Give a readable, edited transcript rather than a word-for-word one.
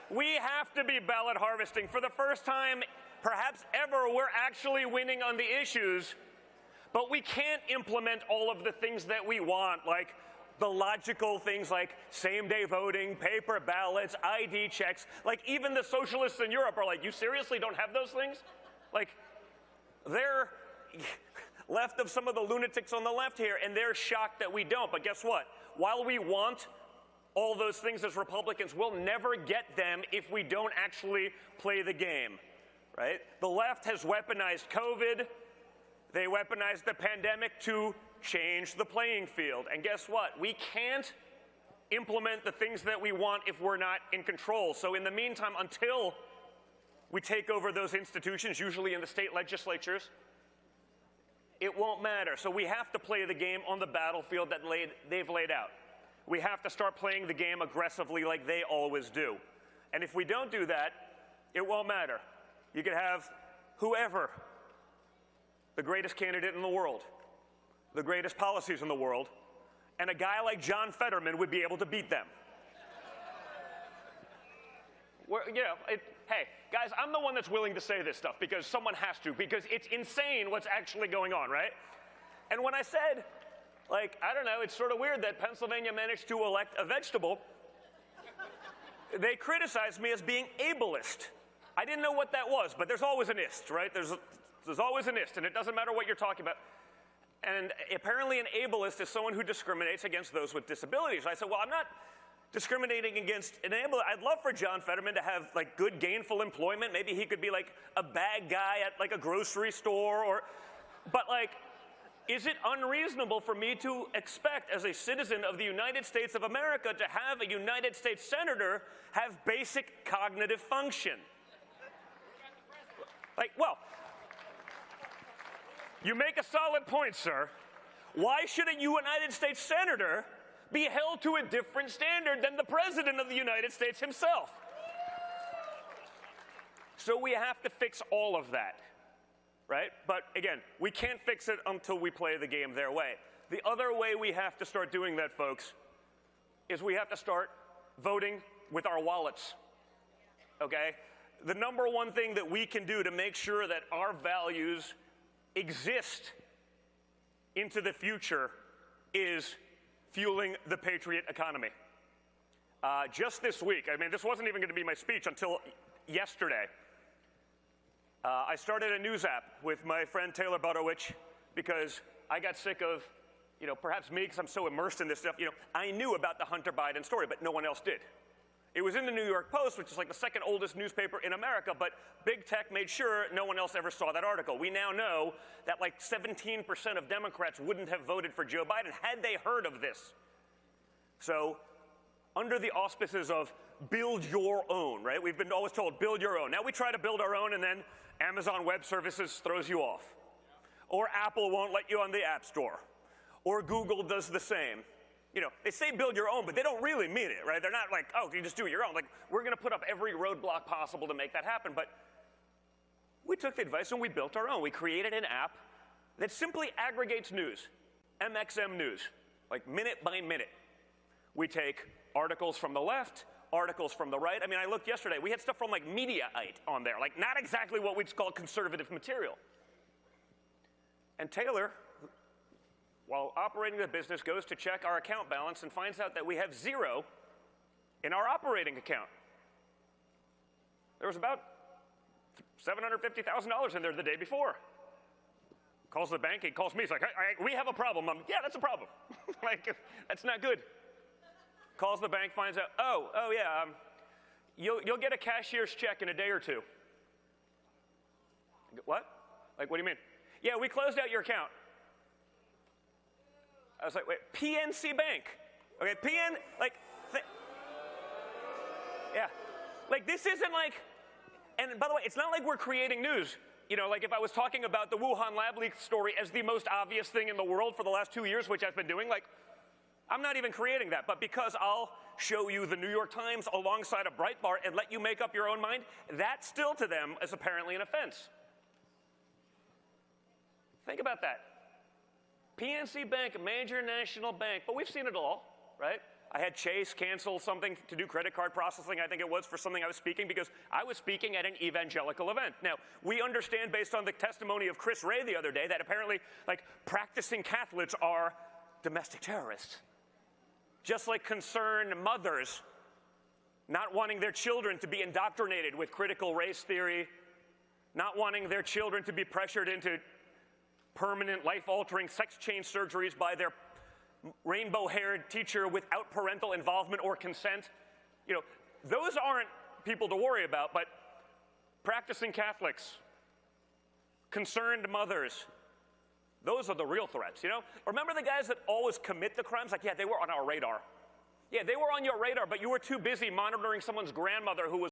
We have to be ballot harvesting. For the first time, perhaps ever, we're actually winning on the issues, but we can't implement all of the things that we want, like the logical things like same-day voting, paper ballots, ID checks. Like, even the socialists in Europe are like, you seriously don't have those things? Like, they're left of some of the lunatics on the left here, and they're shocked that we don't. But guess what? While we want all those things as Republicans, we'll never get them if we don't actually play the game, right? The left has weaponized COVID. They weaponized the pandemic to change the playing field. And guess what? We can't implement the things that we want if we're not in control. So in the meantime, until we take over those institutions, usually in the state legislatures, it won't matter. So we have to play the game on the battlefield that they've laid out. We have to start playing the game aggressively like they always do. And if we don't do that, it won't matter. You could have whoever, the greatest candidate in the world, the greatest policies in the world, and a guy like John Fetterman would be able to beat them. Hey, guys, I'm the one that's willing to say this stuff because someone has to, because it's insane what's actually going on, right? And when I said, like, I don't know, it's sort of weird that Pennsylvania managed to elect a vegetable, they criticized me as being ableist. I didn't know what that was, but there's always an ist, right? There's always an ist, and it doesn't matter what you're talking about. And apparently an ableist is someone who discriminates against those with disabilities. I said, well, I'm not discriminating against an ableist. I'd love for John Fetterman to have, like, good gainful employment. Maybe he could be, like, a bag guy at, like, a grocery store. But, like, is it unreasonable for me to expect, as a citizen of the United States of America, to have a United States senator have basic cognitive function? Like, well, you make a solid point, sir. Why should a United States senator be held to a different standard than the President of the United States himself? So we have to fix all of that, right? But again, we can't fix it until we play the game their way. The other way we have to start doing that, folks, is we have to start voting with our wallets, okay? The number one thing that we can do to make sure that our values exist into the future is fueling the patriot economy. Just this week, I mean, this wasn't even going to be my speech until yesterday. I started a news app with my friend Taylor Butterwich because I got sick of, perhaps me because I'm so immersed in this stuff, I knew about the Hunter Biden story, but no one else did. It was in the New York Post, which is like the second oldest newspaper in America, but big tech made sure no one else ever saw that article. We now know that like 17% of Democrats wouldn't have voted for Joe Biden had they heard of this. So under the auspices of build your own, right? We've been always told build your own. Now we try to build our own and then Amazon Web Services throws you off. Or Apple won't let you on the App Store. Or Google does the same. They say build your own, but they don't really mean it, right? They're not like, oh, you just do it your own. Like, we're going to put up every roadblock possible to make that happen. But we took the advice and we built our own. We created an app that simply aggregates news, MXM news, like minute by minute. We take articles from the left, articles from the right. I mean, I looked yesterday. We had stuff from like Mediaite on there, like not exactly what we'd call conservative material. And Taylor, while operating the business, goes to check our account balance and finds out that we have zero in our operating account. There was about $750,000 in there the day before. Calls the bank, he calls me, he's like, we have a problem. Yeah, that's a problem. Like, that's not good. Calls the bank, finds out, oh yeah, you'll get a cashier's check in a day or two. What? Like, what do you mean? Yeah, we closed out your account. I was like, wait, PNC Bank. Okay, yeah. Like, this isn't like, and by the way, it's not like we're creating news. Like if I was talking about the Wuhan lab leak story as the most obvious thing in the world for the last 2 years, which I've been doing, like, I'm not even creating that. But because I'll show you the New York Times alongside a Breitbart and let you make up your own mind, that still to them is apparently an offense. Think about that. PNC Bank, a major national bank, but we've seen it all, right? I had Chase cancel something to do credit card processing, I think it was, for something I was speaking, because I was speaking at an evangelical event. Now, we understand based on the testimony of Chris Ray the other day that apparently, like, practicing Catholics are domestic terrorists. Just like concerned mothers not wanting their children to be indoctrinated with critical race theory, not wanting their children to be pressured into permanent life-altering sex change surgeries by their rainbow-haired teacher without parental involvement or consent. You know, those aren't people to worry about, but practicing Catholics, concerned mothers, those are the real threats, you know? Remember the guys that always commit the crimes? Like, yeah, they were on our radar. Yeah, they were on your radar, but you were too busy monitoring someone's grandmother who was